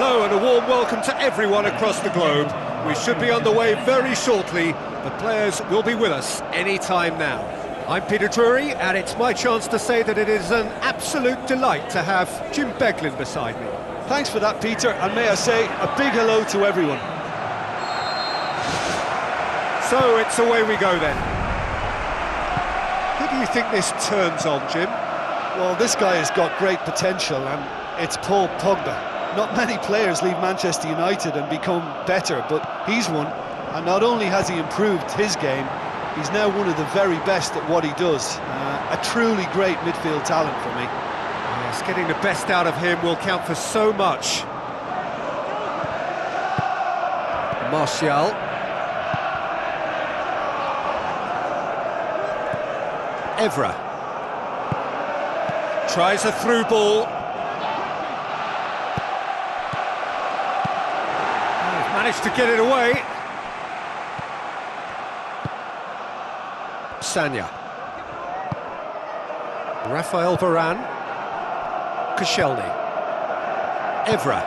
Hello and a warm welcome to everyone across the globe. We should be on the way very shortly. The players will be with us any time now. I'm Peter Drury, and it's my chance to say that it is an absolute delight to have Jim Beglin beside me. Thanks for that, Peter, and may I say a big hello to everyone. So it's away we go then. Who do you think this turns on, Jim? Well, this guy has got great potential, and it's Paul Pogba. Not many players leave Manchester United and become better, but he's one, and not only has he improved his game, he's now one of the very best at what he does. A truly great midfield talent for me. Yes, getting the best out of him will count for so much. Martial. Evra. Tries a through ball. Managed to get it away. Sanya. Rafael Varane. Koscielny. Evra.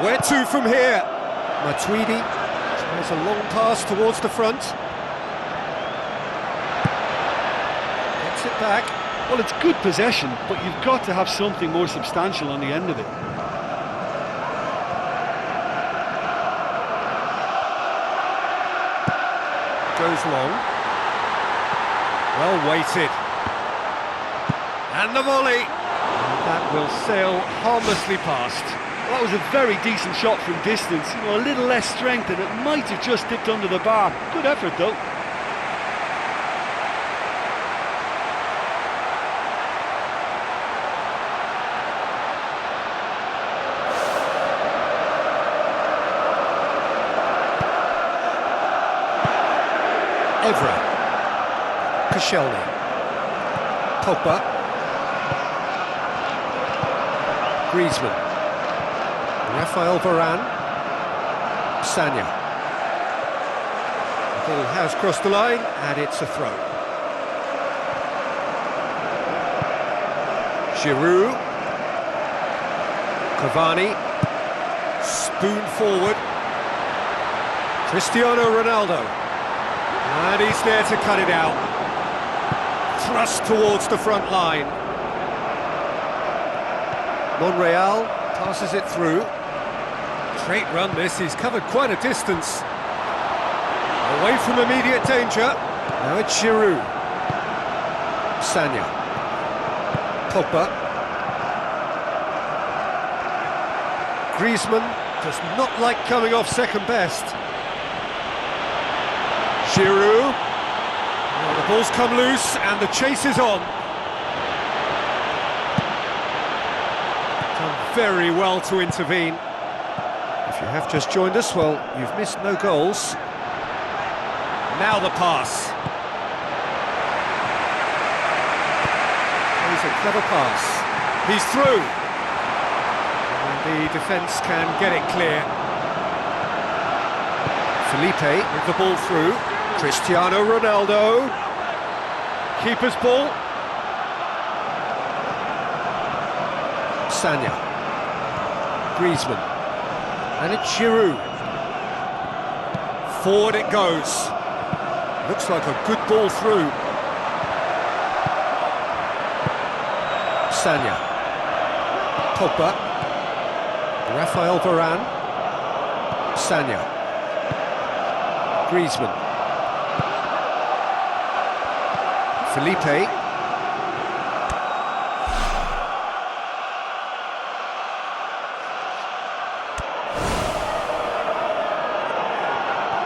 Where to from here? Matuidi tries a long pass towards the front. Gets it back. Well, it's good possession, but you've got to have something more substantial on the end of it. Goes long. Well weighted. And the volley. And that will sail harmlessly past. Well, that was a very decent shot from distance. You know, a little less strength and it might have just dipped under the bar. Good effort though. Evra. Koscielny. Pogba. Griezmann. Rafael Varane. Sanya. The ball has crossed the line and it's a throw. Giroud. Cavani. Spoon forward. Cristiano Ronaldo. And he's there to cut it out. Thrust towards the front line. Monreal passes it through. Great run this, he's covered quite a distance. Away from immediate danger. Now it's Giroud. Sanya. Pogba. Griezmann does not like coming off second best. Giroud. Oh, the ball's come loose and the chase is on. Done very well to intervene. If you have just joined us, well, you've missed no goals. Now the pass. He's a clever pass. He's through. And the defence can get it clear. Felipe with the ball through. Cristiano Ronaldo. Keeper's ball. Sanya. Griezmann. And it's Giroud. Forward it goes. Looks like a good ball through. Sanya. Pogba. Rafael Varane. Sanya. Griezmann. Felipe.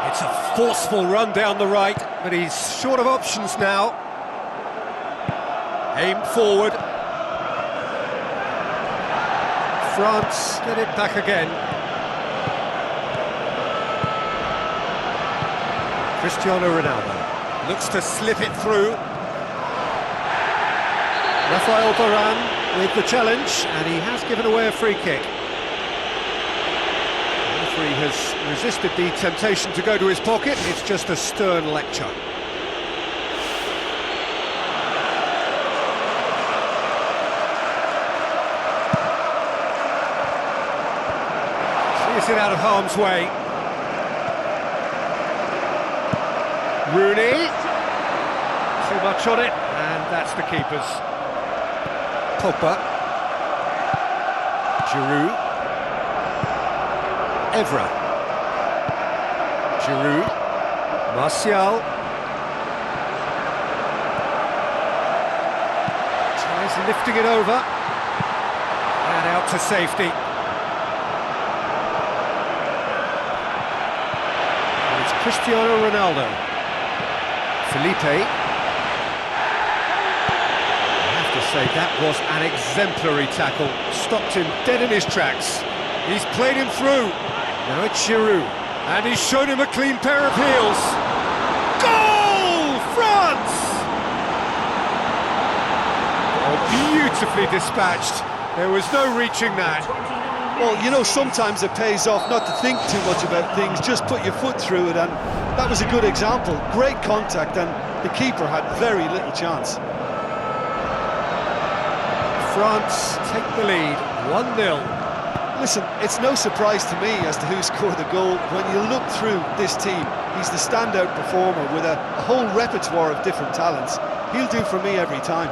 It's a forceful run down the right, but he's short of options now. Aim forward. France get it back again. Cristiano Ronaldo looks to slip it through. Rafael Varane with the challenge, and he has given away a free kick. The referee has resisted the temptation to go to his pocket. It's just a stern lecture. keeps it out of harm's way. Rooney. Too much on it, and that's the keeper's. Pogba. Giroud. Evra. Giroud. Martial. Tries lifting it over. And out to safety. And it's Cristiano Ronaldo. Felipe. Say that was an exemplary tackle, stopped him dead in his tracks. He's played him through. Now it's Giroud, and he's shown him a clean pair of heels. Goal! France! Oh, beautifully dispatched. There was no reaching that. Well, you know, sometimes it pays off not to think too much about things, just put your foot through it, and that was a good example. Great contact, and the keeper had very little chance. France take the lead, 1-0. Listen, it's no surprise to me as to who scored the goal. When you look through this team, he's the standout performer with a whole repertoire of different talents. He'll do for me every time.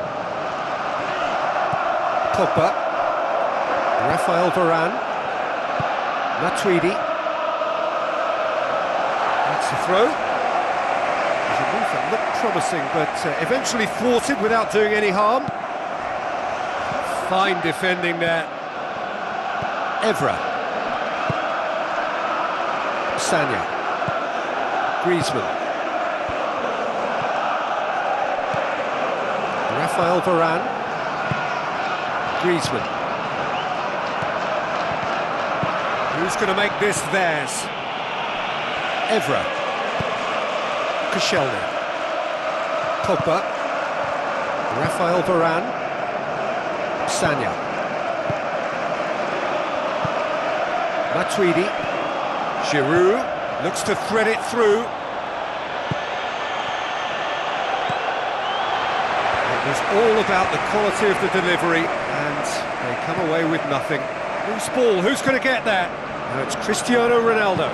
Pogba. Raphael Varane. Matuidi. That's a throw. There's a move that looked promising, but eventually thwarted without doing any harm. Fine defending there. Evra. Sanya. Griezmann. Raphael Varane. Griezmann. Who's going to make this theirs? Evra. Koscielny. Pogba. Raphael Varane. Sanya. Matuidi. Giroud looks to thread it through. It was all about the quality of the delivery, and they come away with nothing. Loose ball, who's going to get that? Now it's Cristiano Ronaldo.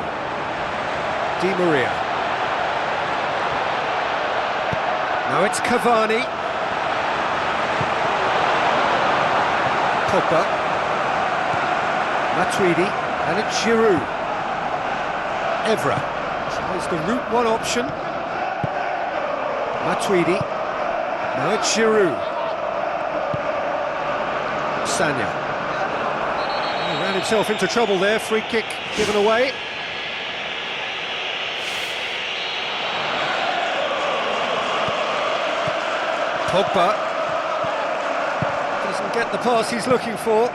Di Maria. Now it's Cavani. Pogba. Matuidi. And it's Giroud. Evra. Tries the route one option. Matuidi. Now it's Giroud. Sanya. He ran himself into trouble there. Free kick given away. Pogba. Doesn't get the pass he's looking for.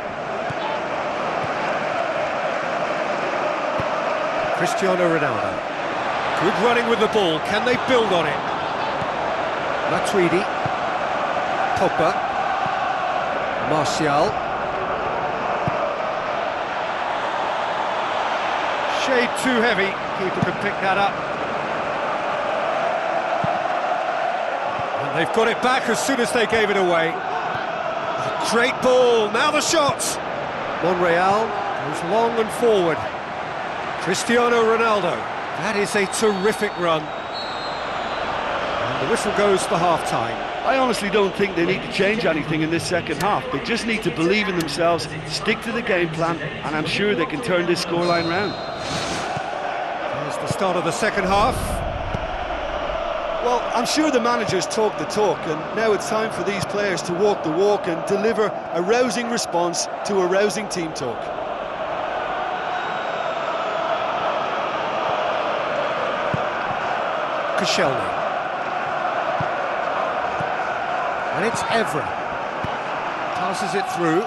Cristiano Ronaldo. Good running with the ball. Can they build on it? Matuidi. Pogba. Martial. Shade too heavy. Keeper could pick that up. And they've got it back as soon as they gave it away. A great ball. Now the shot. Monreal goes long and forward. Cristiano Ronaldo. That is a terrific run. And the whistle goes for half-time. I honestly don't think they need to change anything in this second half. They just need to believe in themselves, stick to the game plan, and I'm sure they can turn this scoreline round. There's the start of the second half. Well, I'm sure the managers talk the talk, and now it's time for these players to walk the walk and deliver a rousing response to a rousing team talk. Koscielny. And it's Evra. Passes it through.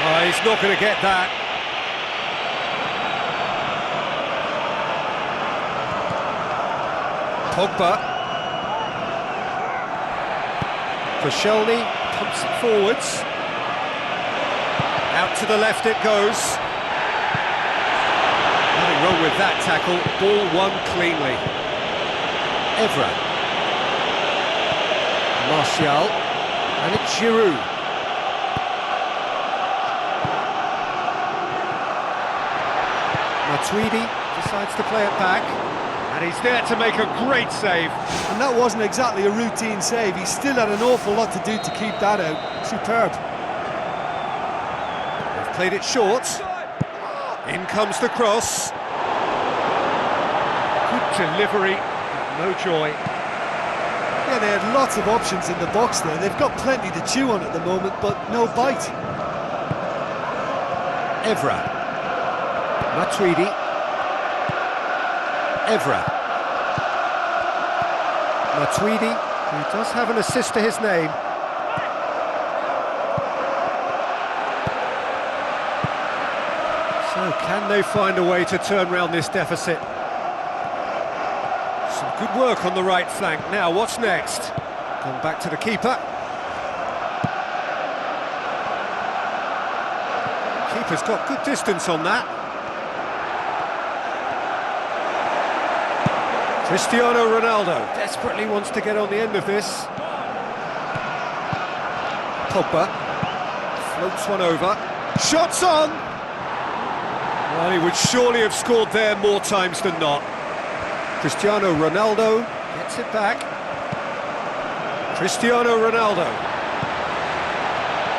Oh, he's not going to get that. Pogba. Koscielny pumps it forwards. Out to the left it goes. Nothing wrong with that tackle. Ball won cleanly. Evra. Martial. And it's Giroud. Matuidi decides to play it back. And he's there to make a great save. And that wasn't exactly a routine save. He still had an awful lot to do to keep that out. Superb. They've played it short. In comes the cross. Good delivery, but no joy. Yeah, they had lots of options in the box there. They've got plenty to chew on at the moment, but no bite. Evra. Matuidi. Evra. Matuidi, who does have an assist to his name. So can they find a way to turn round this deficit? Some good work on the right flank. Now, what's next? Gone back to the keeper. Keeper's got good distance on that. Cristiano Ronaldo desperately wants to get on the end of this. Pogba floats one over. Shots on! Well, he would surely have scored there more times than not. Cristiano Ronaldo gets it back. Cristiano Ronaldo.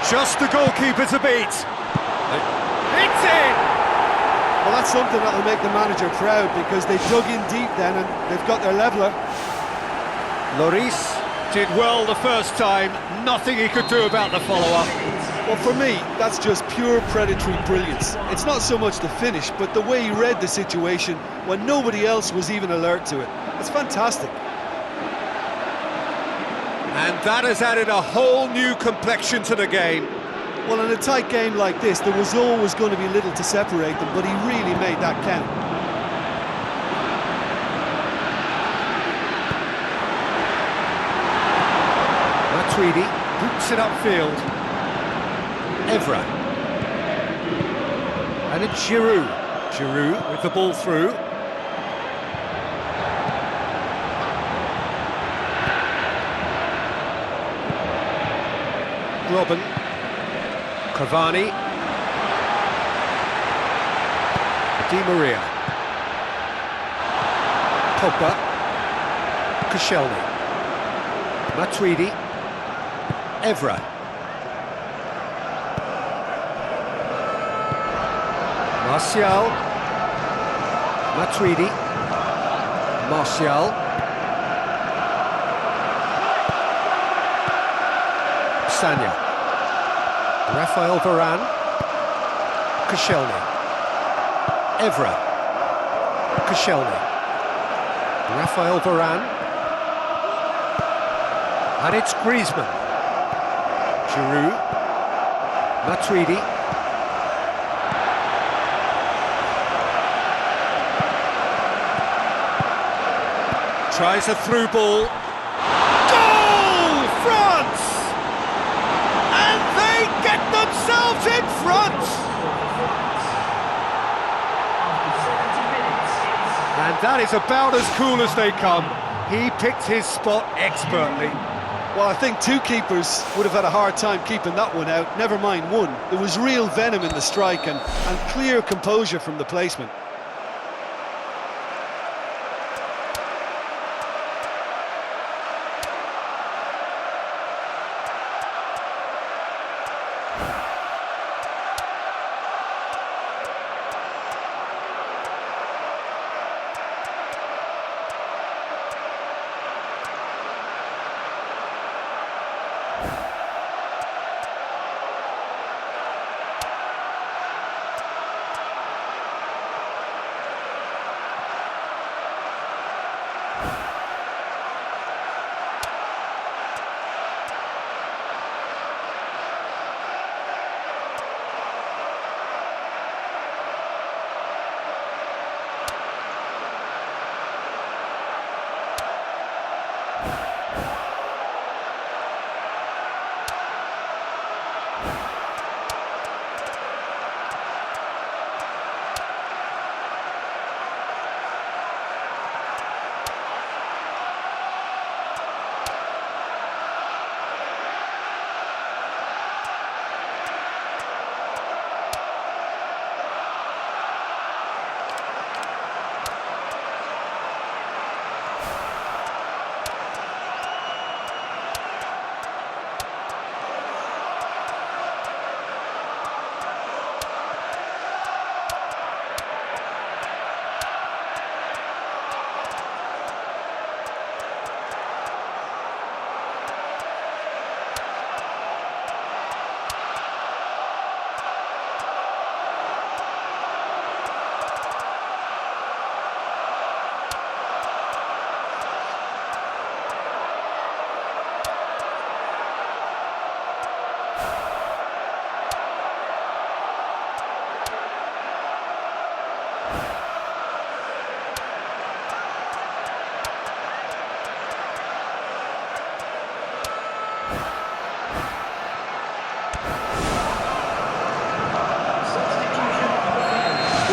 Just the goalkeeper to beat. It's in! Well, that's something that will make the manager proud, because they dug in deep then and they've got their leveller. Lloris did well the first time. Nothing he could do about the follow-up. Well, for me, that's just pure predatory brilliance. It's not so much the finish, but the way he read the situation when nobody else was even alert to it. It's fantastic. And that has added a whole new complexion to the game. Well, in a tight game like this, there was always going to be little to separate them, but he really made that count. Matuidi boots it upfield. Evra. And it's Giroud. Giroud with the ball through. Robin. Cavani. Di Maria. Pogba. Koscielny. Matuidi. Evra. Martial. Matuidi. Martial. Sanya. Rafael Varane. Koscielny. Evra. Koscielny. Rafael Varane. And it's Griezmann. Giroud. Matuidi. Tries a through ball. Goal! France! And they get themselves in front! And that is about as cool as they come. He picked his spot expertly. Well, I think two keepers would have had a hard time keeping that one out, never mind one. There was real venom in the strike and clear composure from the placement.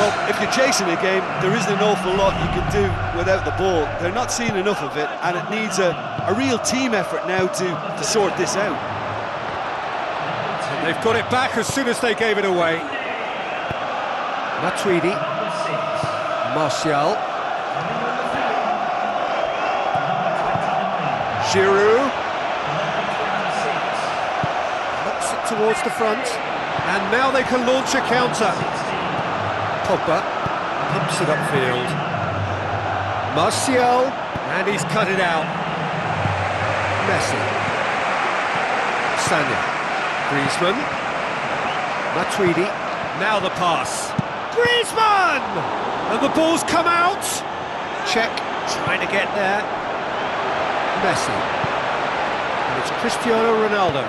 Well, if you're chasing a game, there isn't an awful lot you can do without the ball. They're not seeing enough of it, and it needs a real team effort now to sort this out. They've got it back as soon as they gave it away. Matuidi, Martial, Giroud, knocks it towards the front, and now they can launch a counter. Pogba pumps it upfield. Martial, and he's cut it out. Messi, Sanya. Griezmann, Matuidi, now the pass. Griezmann! And the ball's come out. Check, trying to get there. Messi. And it's Cristiano Ronaldo.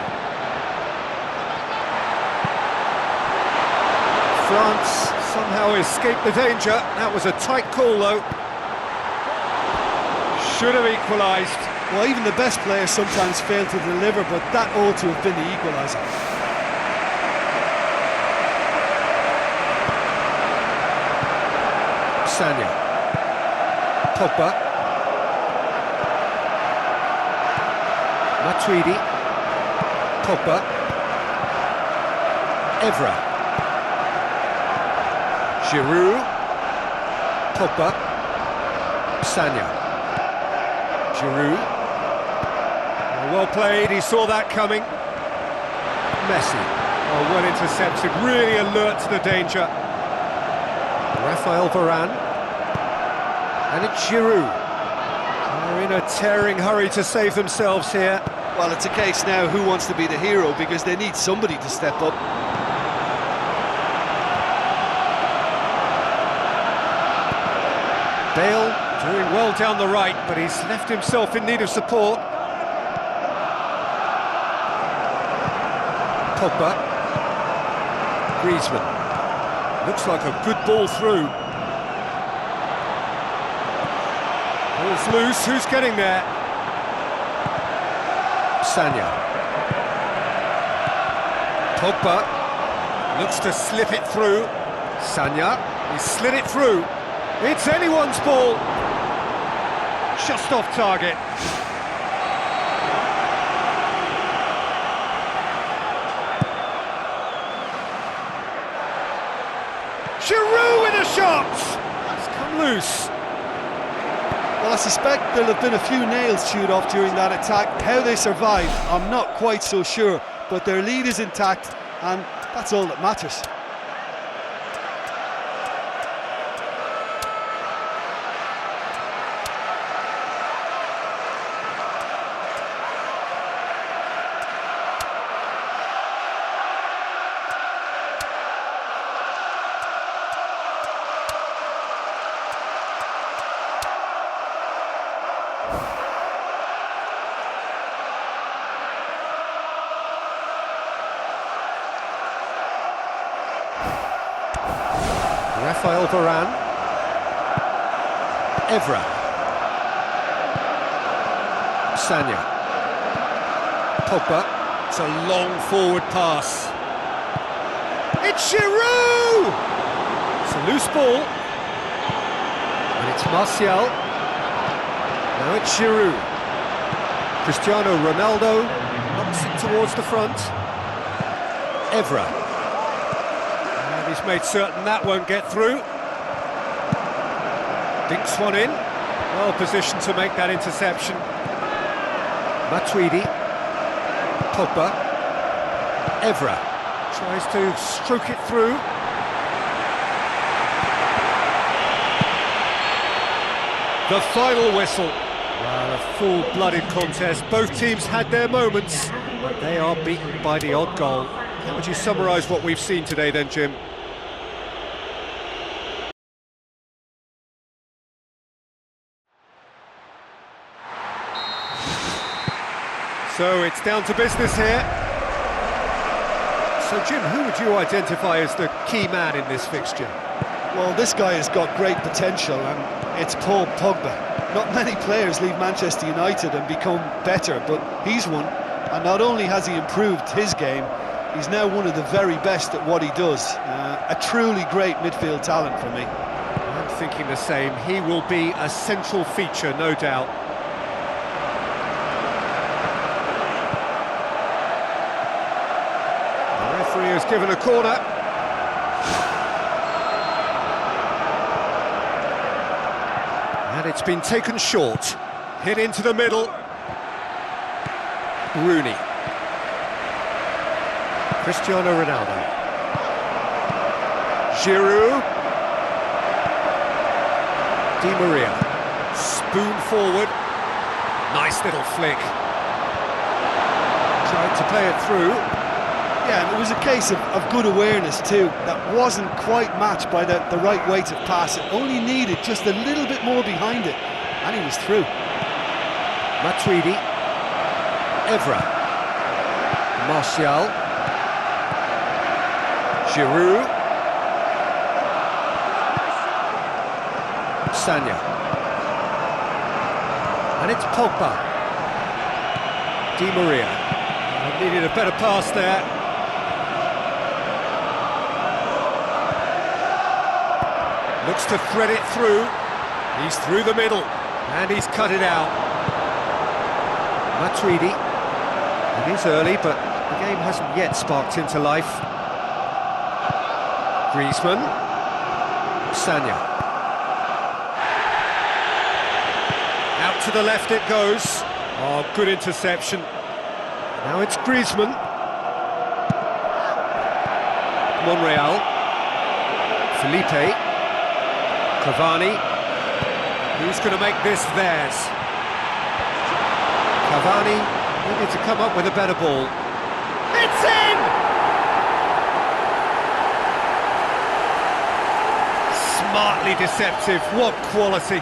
France somehow escaped the danger. That was a tight call though. Should have equalised. Well, even the best players sometimes fail to deliver, but that ought to have been the equaliser. Sanya, Pogba, Matuidi, Pogba, Evra, Giroud, Pogba, Sanya, Giroud. Well played, he saw that coming. Messi, oh, well intercepted, really alert to the danger. Rafael Varane, and it's Giroud. They're in a tearing hurry to save themselves here. Well, it's a case now who wants to be the hero, because they need somebody to step up. Bale doing well down the right, but he's left himself in need of support. Pogba, Griezmann, looks like a good ball through. Ball's loose, who's getting there? Sanya. Pogba, looks to slip it through. Sanya, he slid it through. It's anyone's ball. Just off target. Giroud with a shot! It's come loose. Well, I suspect there'll have been a few nails chewed off during that attack. How they survived, I'm not quite so sure, but their lead is intact, and that's all that matters. Rafael Varane, Evra, Sanya, Pogba. It's a long forward pass. It's Giroud! It's a loose ball. And it's Martial. Now it's Giroud. Cristiano Ronaldo knocks it towards the front. Evra. He's made certain that won't get through. Dinks one in. Well positioned to make that interception. Matuidi. Pogba. Evra tries to stroke it through. The final whistle. Well, a full-blooded contest. Both teams had their moments, but they are beaten by the odd goal. How would you summarise what we've seen today then, Jim? So it's down to business here. So Jim, who would you identify as the key man in this fixture? Well, this guy has got great potential, and it's Paul Pogba. Not many players leave Manchester United and become better, but he's one. And not only has he improved his game, he's now one of the very best at what he does. a truly great midfield talent for me. I'm thinking the same. He will be a central feature, no doubt. The referee has given a corner. And it's been taken short. Hit into the middle. Rooney. Cristiano Ronaldo. Giroud. Di Maria. Spoon forward. Nice little flick. Tried to play it through. Yeah, and it was a case of good awareness too. That wasn't quite matched by the right weight of pass. It only needed just a little bit more behind it, and he was through. Matuidi. Evra. Martial. Giroud. Sanya. And it's Pogba. Di Maria. Needed a better pass there. Looks to thread it through. He's through the middle. And he's cut it out. Matuidi. It is early, but the game hasn't yet sparked into life. Griezmann. Sanya. Out to the left it goes. Oh, good interception. Now it's Griezmann. Monreal. Felipe. Cavani. Who's going to make this theirs? Cavani needed to come up with a better ball. It's in! Smartly deceptive, what quality.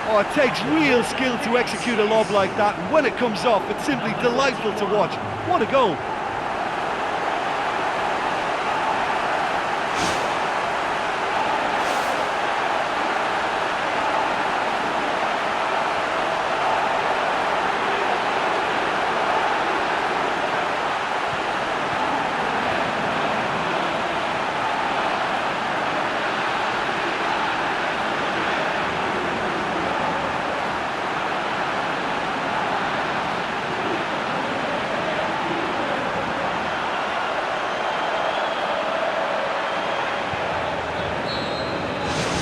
Oh, it takes real skill to execute a lob like that, and when it comes off, it's simply delightful to watch. What a goal!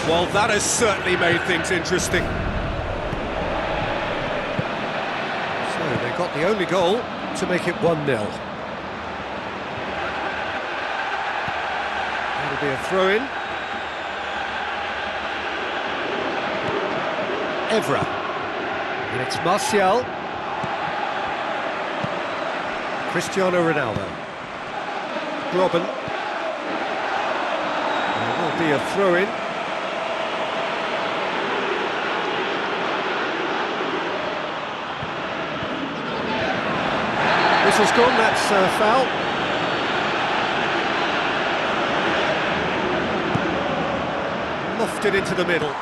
Well, that has certainly made things interesting. So they got the only goal to make it 1-0. That'll be a throw-in. Evra. And it's Martial. Cristiano Ronaldo. Robin. There will be a throw-in. Whistle's gone, that's foul. Lofted into the middle. Oh,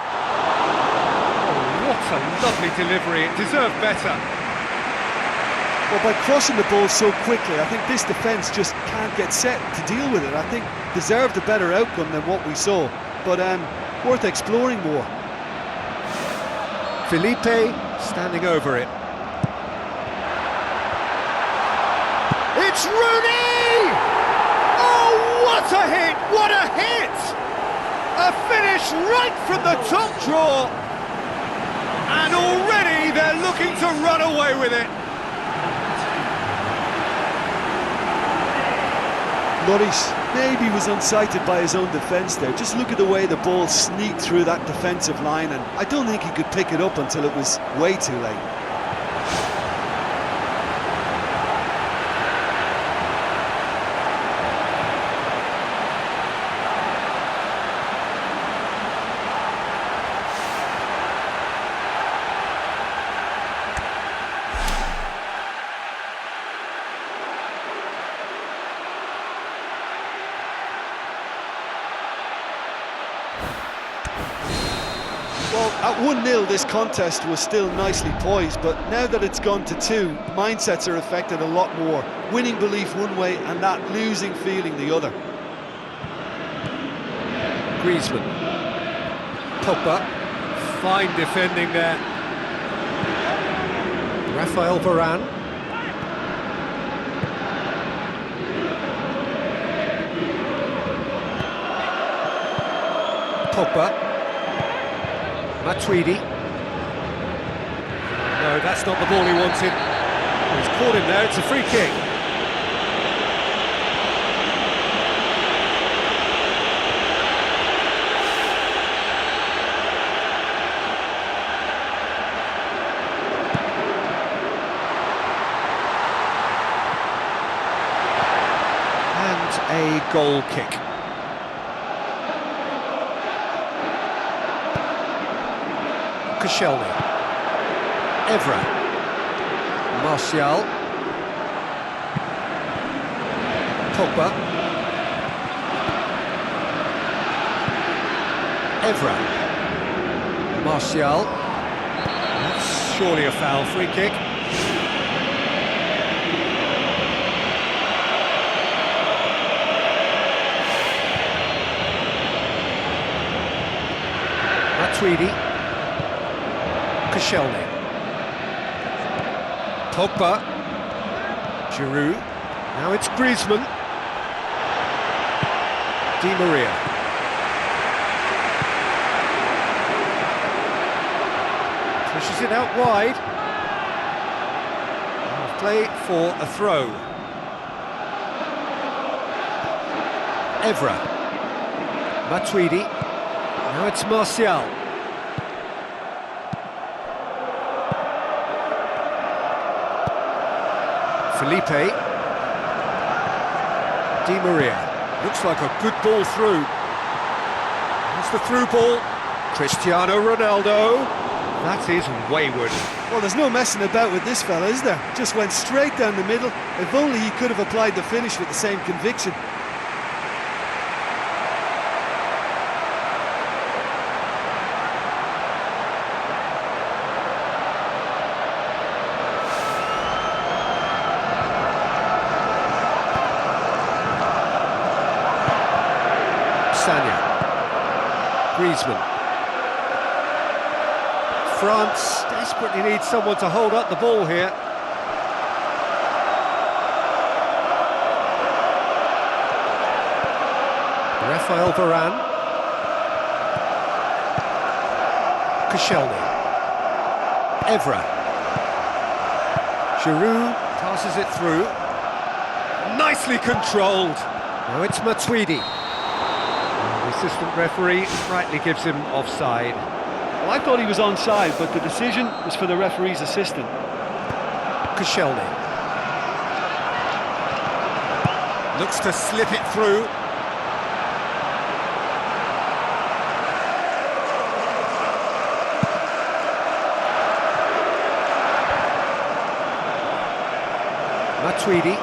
what a lovely delivery, it deserved better. Well, by crossing the ball so quickly, I think this defence just can't get set to deal with it. I think deserved a better outcome than what we saw, but worth exploring more. Felipe standing over it. It's Rooney! Oh, what a hit! What a hit! A finish right from the top draw. And already they're looking to run away with it. Lloris maybe was unsighted by his own defence there. Just look at the way the ball sneaked through that defensive line, and I don't think he could pick it up until it was way too late. Well, at 1-0 this contest was still nicely poised, but now that it's gone to 2, mindsets are affected a lot more. Winning belief one way and that losing feeling the other. Griezmann. Pogba. Fine defending there. Raphael Varane. Pogba. Matuidi. No, that's not the ball he wanted. He's caught him there, it's a free kick. A goal kick. Koscielny. Evra. Martial. Pogba. Evra. Martial. That's surely a foul. Free kick. Matuidi. Koscielny. Pogba. Giroud. Now it's Griezmann. Di Maria. Pushes it out wide. Play for a throw. Evra. Matuidi. Now it's Martial. Felipe. Di Maria. Looks like a good ball through. That's the through ball. Cristiano Ronaldo. That is wayward. Well, there's no messing about with this fella, is there? Just went straight down the middle. If only he could have applied the finish with the same conviction. Griezmann. France desperately needs someone to hold up the ball here. Raphael Varane. Koscielny. Evra. Giroud passes it through. Nicely controlled. Now it's Matuidi. The assistant referee rightly gives him offside. Well, I thought he was onside, but the decision was for the referee's assistant. Koscielny. Looks to slip it through. Matuidi.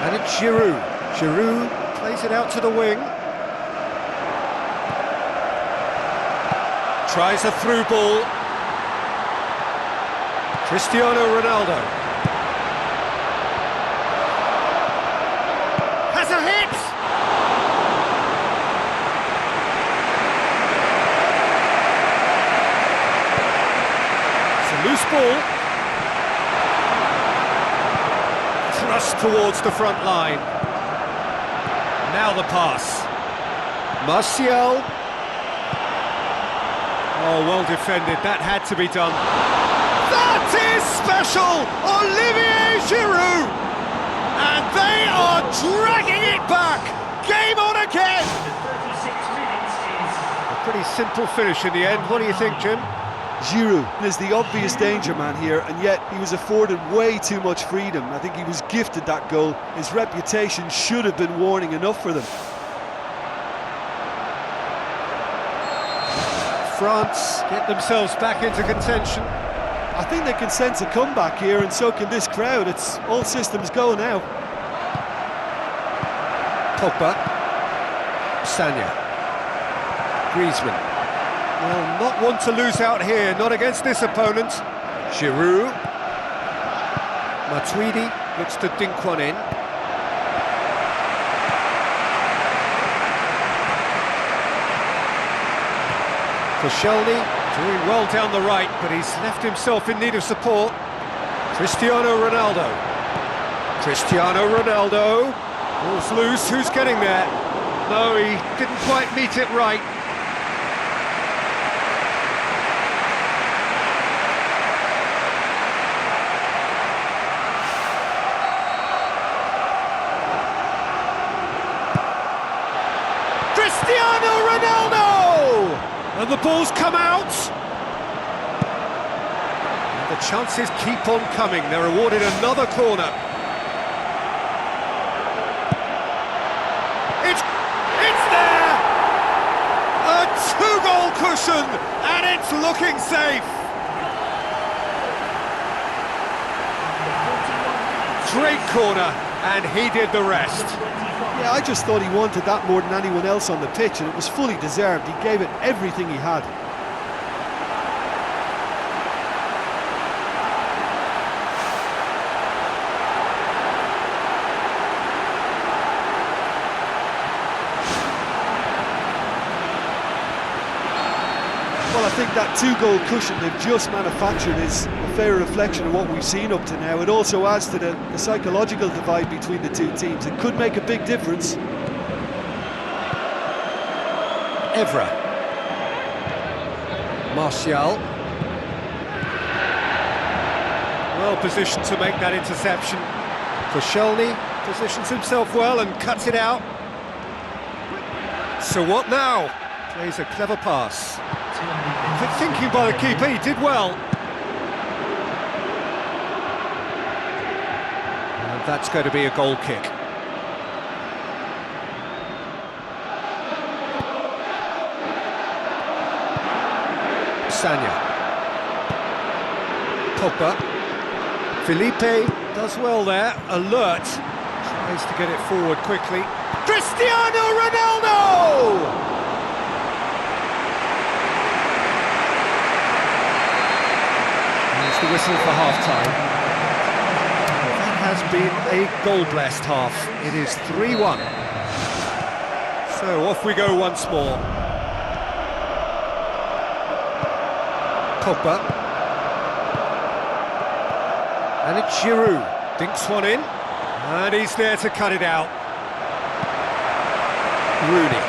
And it's Giroud. Giroud plays it out to the wing. Tries a through ball. Cristiano Ronaldo. Has a hit! It's a loose ball. Thrust towards the front line. Now the pass. Martial. Oh, well defended, that had to be done. That is special! Olivier Giroud! And they are dragging it back! Game on again! A pretty simple finish in the end, what do you think, Jim? Giroud is the obvious danger man here, and yet he was afforded way too much freedom. I think he was gifted that goal. His reputation should have been warning enough for them. France get themselves back into contention. I think they can sense a comeback here, and so can this crowd. It's all systems go now. Pogba. Sagna. Griezmann. Well, not one to lose out here, not against this opponent. Giroud. Matuidi looks to dink one in. Koscielny doing well down the right, but he's left himself in need of support. Cristiano Ronaldo. Cristiano Ronaldo. Ball's loose, who's getting there? No, he didn't quite meet it right. Cristiano Ronaldo! And the ball's come out. And the chances keep on coming. They're awarded another corner. It's there! A two-goal cushion, and it's looking safe. Great corner, and he did the rest. Yeah, I just thought he wanted that more than anyone else on the pitch, and it was fully deserved. He gave it everything he had. Well, I think that two-goal cushion they've just manufactured is a fair reflection of what we've seen up to now. It also adds to the psychological divide between the two teams. It could make a big difference. Evra. Martial. Well positioned to make that interception. Koscielny positions himself well and cuts it out. So what now? Plays a clever pass. Good thinking by the keeper, he did well. And that's going to be a goal kick. Sanya. Pogba. Felipe does well there, alert. Tries to get it forward quickly. Cristiano Ronaldo! There's the whistle for half-time. That has been a goal-blessed half. It is 3-1. So off we go once more. Pogba. And it's Giroud. Dinks one in. And he's there to cut it out. Rooney.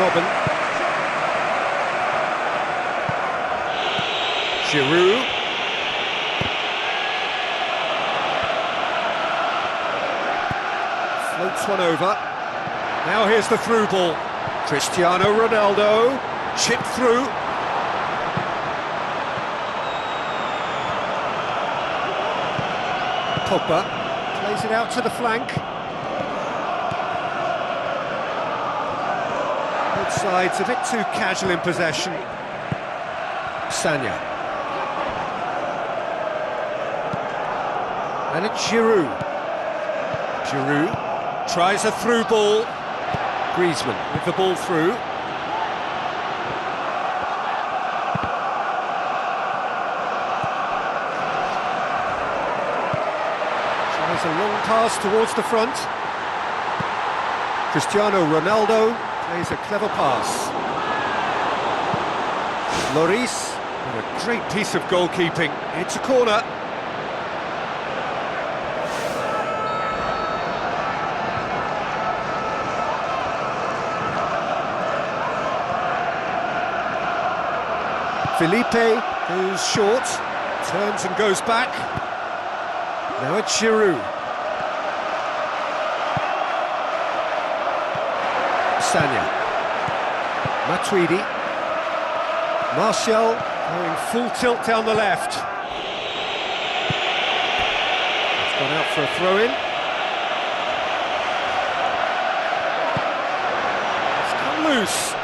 Robin. Giroud. Floats one over. Now here's the through ball. Cristiano Ronaldo. Chipped through. Pogba plays it out to the flank. Both sides a bit too casual in possession. Sanya. And it's Giroud. Giroud tries a through ball. Griezmann with the ball through. Tries a long pass towards the front. Cristiano Ronaldo plays a clever pass. Lloris with a great piece of goalkeeping. It's a corner. Felipe goes short, turns and goes back. Now it's Giroud. Sanya. Matuidi. Martial going full tilt down the left. It's gone out for a throw-in. It's come loose.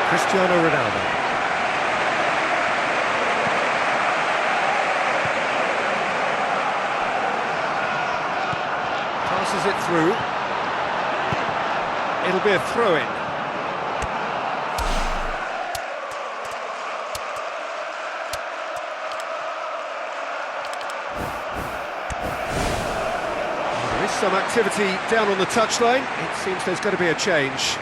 Cristiano Ronaldo. Passes it through. It'll be a throw-in. There is some activity down on the touchline. It seems there's going to be a change.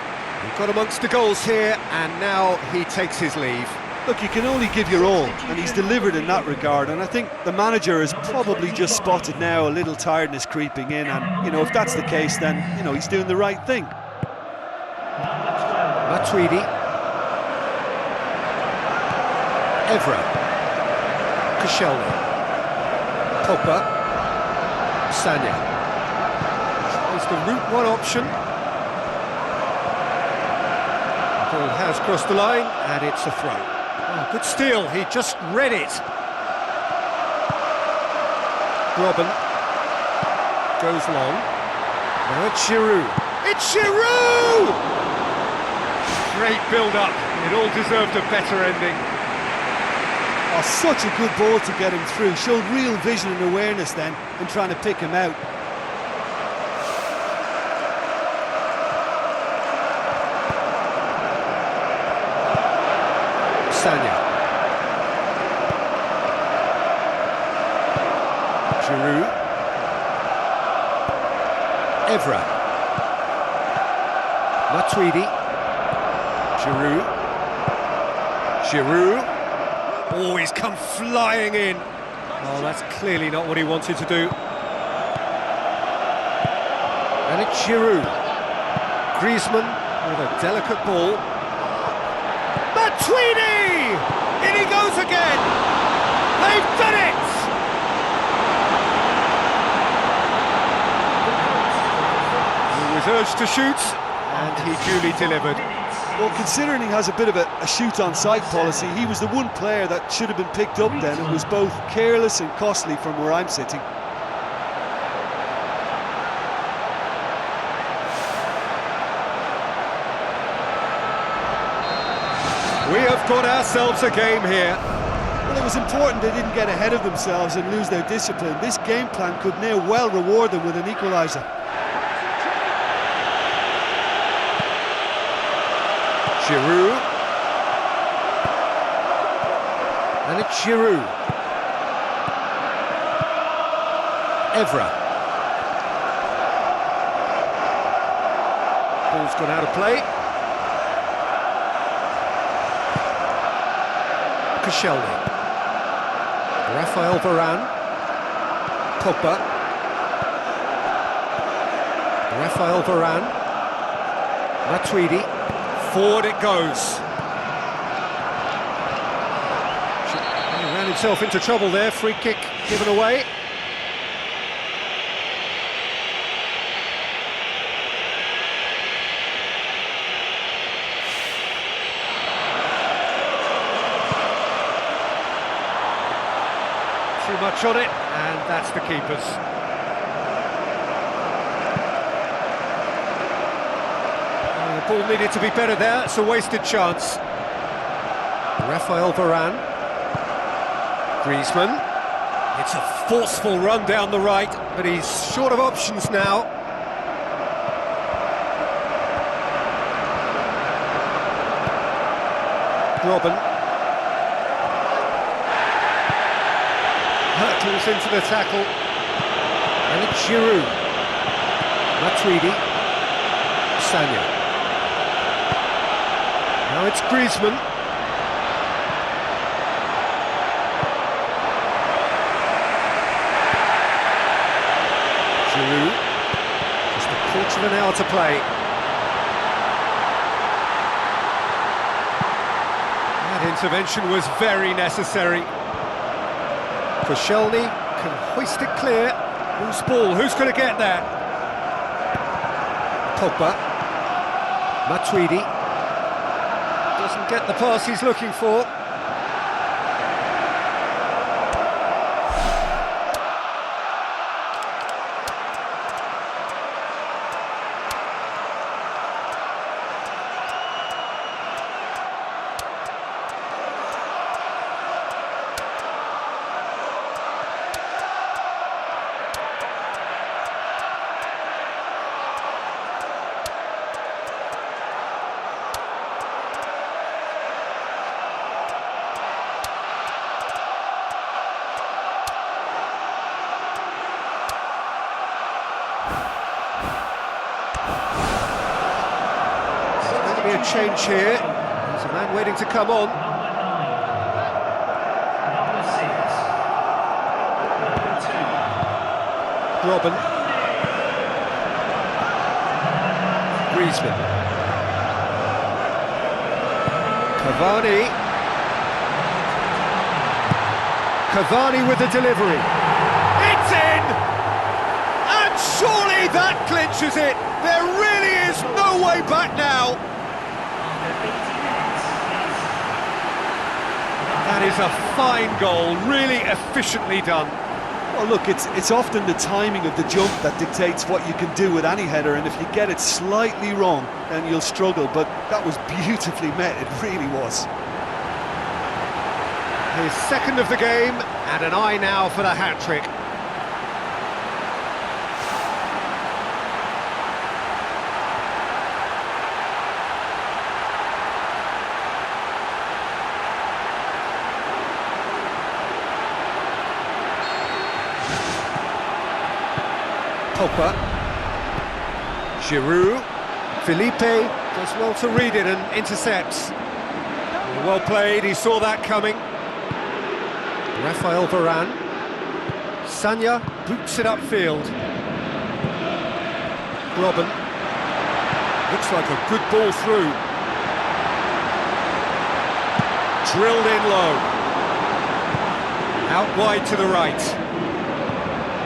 He got amongst the goals here, and now he takes his leave. Look, you can only give your all, and he's delivered in that regard, and I think the manager has probably just spotted now a little tiredness creeping in, and, you know, if that's the case, then, you know, he's doing the right thing. Matuidi. Evra. Koscielny. Pogba. Sanya. Tries the route one option. The ball has crossed the line, and it's a throw. Oh, good steal, he just read it. Robin goes long. Now it's Giroud. It's Giroud! Great build-up. It all deserved a better ending. Oh, such a good ball to get him through. Showed real vision and awareness then in trying to pick him out. Sanya. Giroud. Evra. Matuidi. Giroud. Giroud. Oh, he's come flying in. Oh, that's clearly not what he wanted to do. And it's Giroud. Griezmann with a delicate ball. Matuidi! In he goes again! They've done it! He was urged to shoot, and he duly delivered. Well, considering he has a bit of a shoot-on-sight policy, he was the one player that should have been picked up then. It was both careless and costly from where I'm sitting. We have got ourselves a game here. Well, it was important they didn't get ahead of themselves and lose their discipline. This game plan could now well reward them with an equaliser. Giroud. And it's Giroud. Evra. Ball's gone out of play. Koscielny. Rafael Varane. Pogba. Rafael Varane. Matuidi. Forward it goes. He ran himself into trouble there. Free kick given away. Too much on it, and that's the keeper's. The ball needed to be better there, it's a wasted chance. Rafael Varane. Griezmann. It's a forceful run down the right, but he's short of options now. Robin. Hurtles into the tackle. And it's Giroud. Matuidi. Sanya. Now it's Griezmann. Giroud. Just a quarter of an hour to play. That intervention was very necessary. Koscielny can hoist it clear. Whose ball? Who's going to get there? Pogba. Matuidi. Doesn't get the pass he's looking for. Be a change here. There's a man waiting to come on. Robin. Griezmann. Cavani. Cavani with the delivery. It's in! And surely that clinches it. There really is no way back now. That is a fine goal, really efficiently done. Well, look, it's often the timing of the jump that dictates what you can do with any header, and if you get it slightly wrong, then you'll struggle, but that was beautifully met, it really was. His second of the game, and an eye now for the hat-trick. Pogba, Giroud, Felipe does well to read it and intercepts. Well played, he saw that coming. Rafael Varane, Sanya boots it upfield. Robin, looks like a good ball through. Drilled in low. Out wide to the right.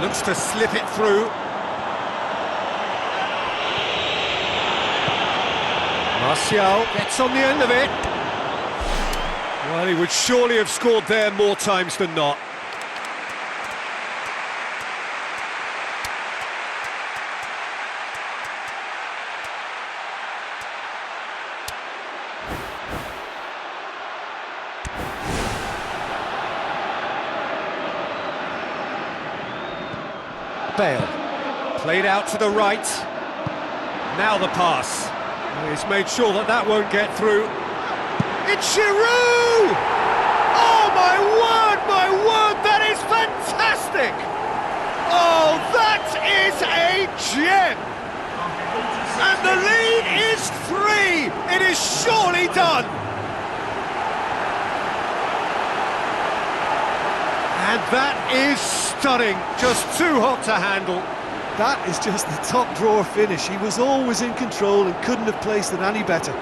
Looks to slip it through. Martial gets on the end of it. Well, he would surely have scored there more times than not. Bale, played out to the right. Now the pass. He's made sure that that won't get through. It's Giroud! Oh my word, that is fantastic! Oh, that is a gem! And the lead is 3! It is surely done! And that is stunning, just too hot to handle. That is just the top drawer finish. He was always in control and couldn't have placed it any better.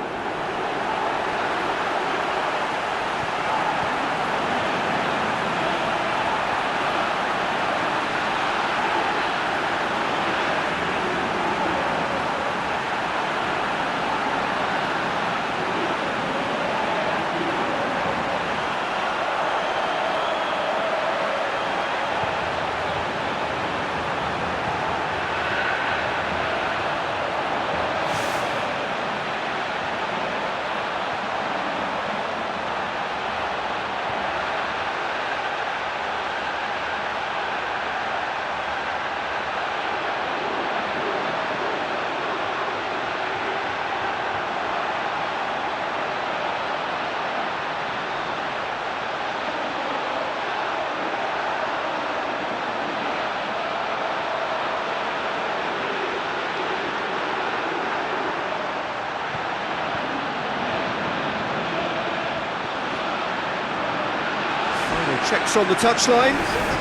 Checks on the touchline,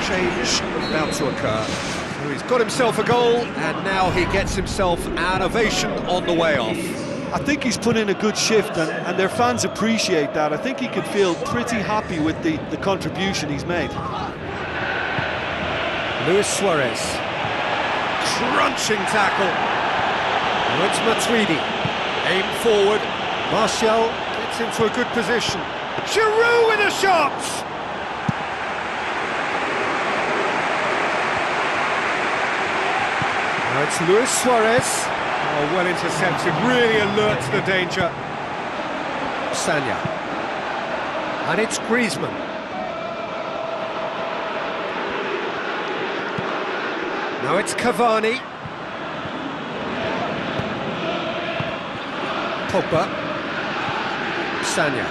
change about to occur. So he's got himself a goal, and now he gets himself an ovation on the way off. I think he's put in a good shift, and their fans appreciate that. I think he could feel pretty happy with the contribution he's made. Luis Suarez, crunching tackle. Now it's Matuidi, aim forward. Martial gets into a good position. Giroud with a shot! Now it's Luis Suarez. Oh, well intercepted, really alert to the danger. Sanya. And it's Griezmann. Now it's Cavani. Pogba. Sanya.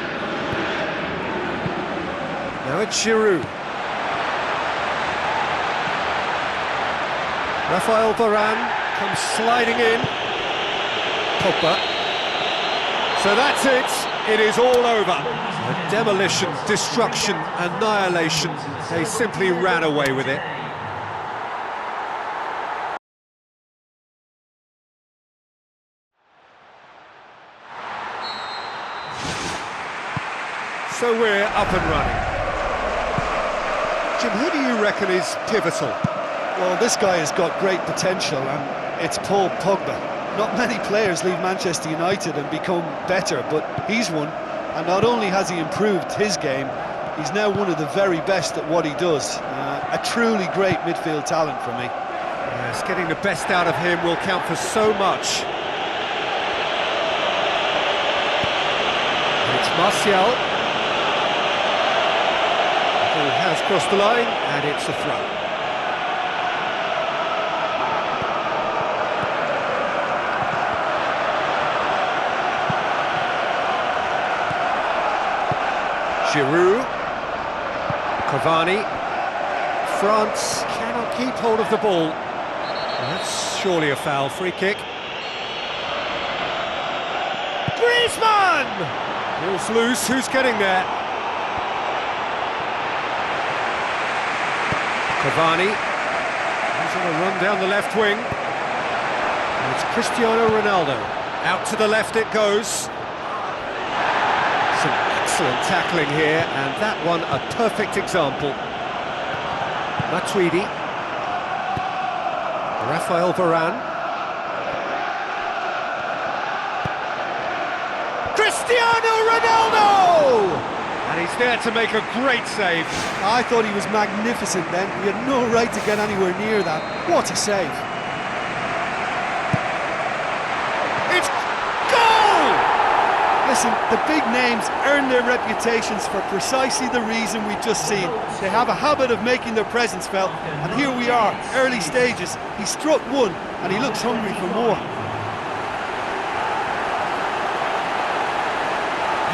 Now it's Giroud. Rafael Varane comes sliding in. Pogba. So that's it. It is all over. Demolition, destruction, annihilation. They simply ran away with it. So we're up and running. Jim, who do you reckon is pivotal? Well, this guy has got great potential, and it's Paul Pogba. Not many players leave Manchester United and become better, but he's one. And not only has he improved his game, he's now one of the very best at what he does. A truly great midfield talent for me. Yes, getting the best out of him will count for so much. And it's Martial. Who has crossed the line, and it's a throw. Giroud, Cavani. France cannot keep hold of the ball. Well, that's surely a foul. Free kick. Griezmann! Ball's loose, who's getting there? Cavani. He's on a run down the left wing. And it's Cristiano Ronaldo. Out to the left it goes. Some excellent tackling here, and that one a perfect example. Matuidi. Rafael Varane. Cristiano Ronaldo! And he's there to make a great save. I thought he was magnificent then. He had no right to get anywhere near that. What a save. It's goal! Listen, the big names earn their reputations for precisely the reason we've just seen. They have a habit of making their presence felt, and here we are, early stages. He struck one, and he looks hungry for more.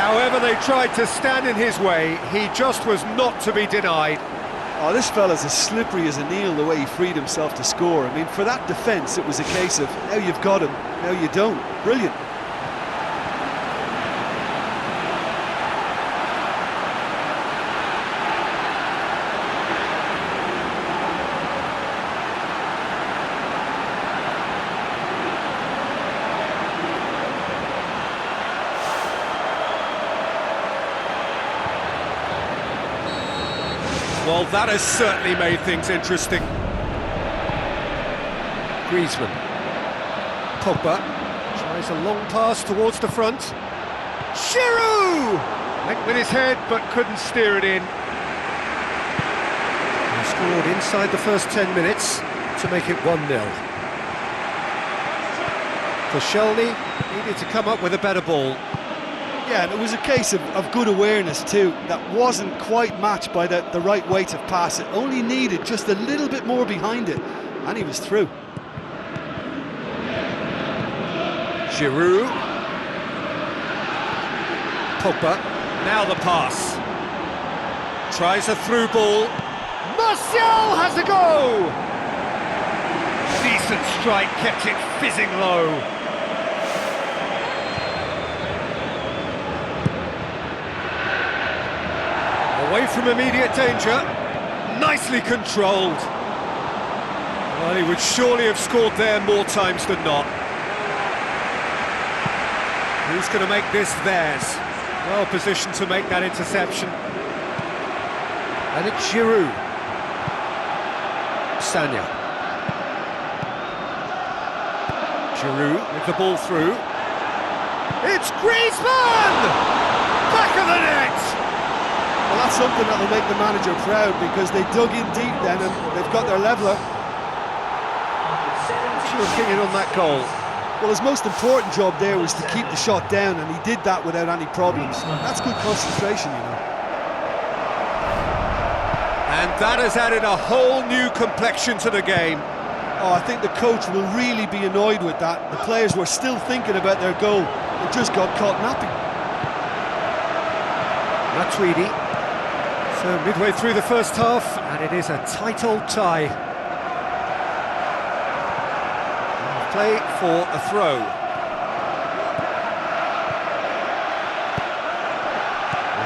However they tried to stand in his way, he just was not to be denied. Oh, this fella's as slippery as an eel the way he freed himself to score. I mean, for that defence, it was a case of, now you've got him, now you don't. Brilliant. Well, that has certainly made things interesting. Griezmann. Pogba tries a long pass towards the front. Giroud! Went with his head, but couldn't steer it in. He scored inside the first 10 minutes to make it 1-0. Koscielny needed to come up with a better ball. Yeah, and it was a case of good awareness too. That wasn't quite matched by the right weight of pass. It only needed just a little bit more behind it, and he was through. Giroud. Pogba. Now the pass. Tries a through ball. Martial has a go! Decent strike, kept it fizzing low. Away from immediate danger, nicely controlled. Well, he would surely have scored there more times than not. Who's going to make this theirs? Well positioned to make that interception. And it's Giroud. Sanya. Giroud with the ball through. It's Griezmann! Back of the net! Well, that's something that will make the manager proud, because they dug in deep then and they've got their leveller. What's your opinion on that goal? Well, his most important job there was to keep the shot down, and he did that without any problems. That's good concentration, you know. And that has added a whole new complexion to the game. Oh, I think the coach will really be annoyed with that. The players were still thinking about their goal. They just got caught napping. Matuidi. So midway through the first half, and it is a tight old tie. Play for a throw.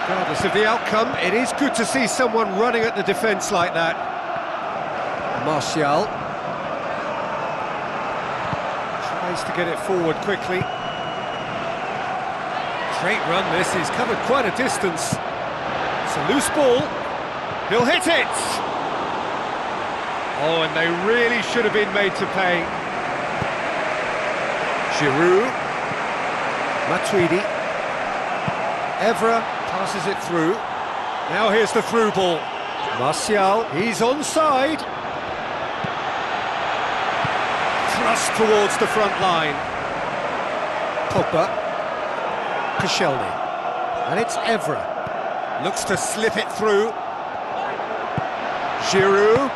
Regardless of the outcome, it is good to see someone running at the defence like that. Martial tries to get it forward quickly. Great run this, he's covered quite a distance. It's a loose ball, he'll hit it! Oh, and they really should have been made to pay. Giroud, Matuidi, Evra passes it through. Now here's the through ball. Martial, he's onside. Thrust towards the front line. Pogba, Koscielny, and it's Evra. Looks to slip it through. Giroud,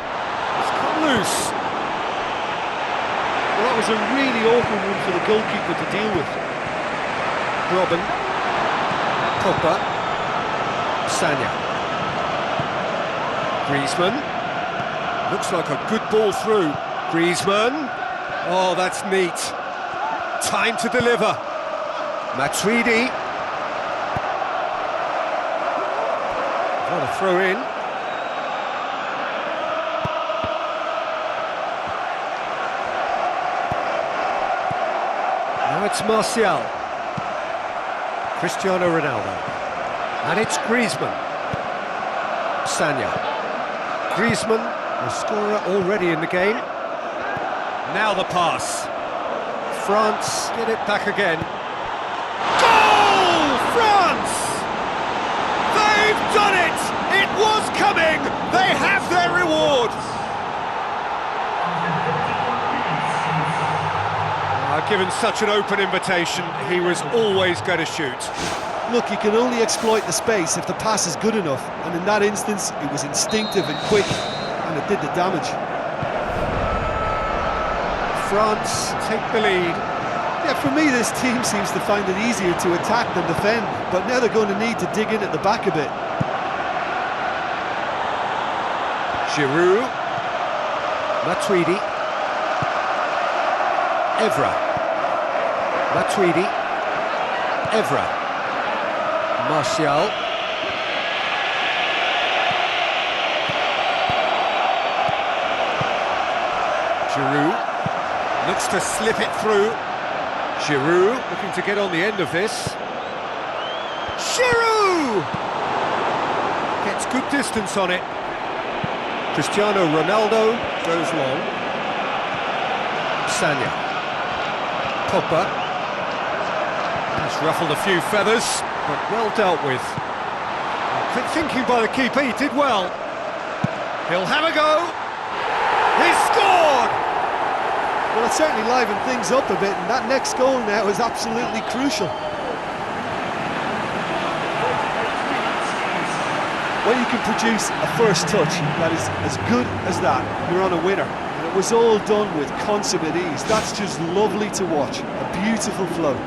it's come loose. Well, that was a really awkward one for the goalkeeper to deal with. Robin, Pogba, Sanya, Griezmann, looks like a good ball through. Griezmann, oh, that's neat. Time to deliver. Matuidi, what a throw in. Now it's Martial. Cristiano Ronaldo. And it's Griezmann. Sanya. Griezmann, the scorer already in the game. Now the pass. France get it back again. Goal! France! They've done it! It was coming! They have their reward! Given such an open invitation, he was always going to shoot. Look, you can only exploit the space if the pass is good enough, and in that instance, it was instinctive and quick, and it did the damage. France take the lead. Yeah, for me, this team seems to find it easier to attack than defend, but now they're going to need to dig in at the back a bit. Giroud, Matuidi, Evra. Matuidi, Evra, Martial, Giroud, looks to slip it through. Giroud, looking to get on the end of this. Giroud! Gets good distance on it. Cristiano Ronaldo goes long. Sanya, Pogba. He's ruffled a few feathers, but well dealt with. Quick thinking by the keeper, he did well. He'll have a go. He scored! Well, it certainly livened things up a bit, and that next goal now is absolutely crucial. When you can produce a first touch that is as good as that, you're on a winner. And it was all done with consummate ease. That's just lovely to watch. A beautiful flow.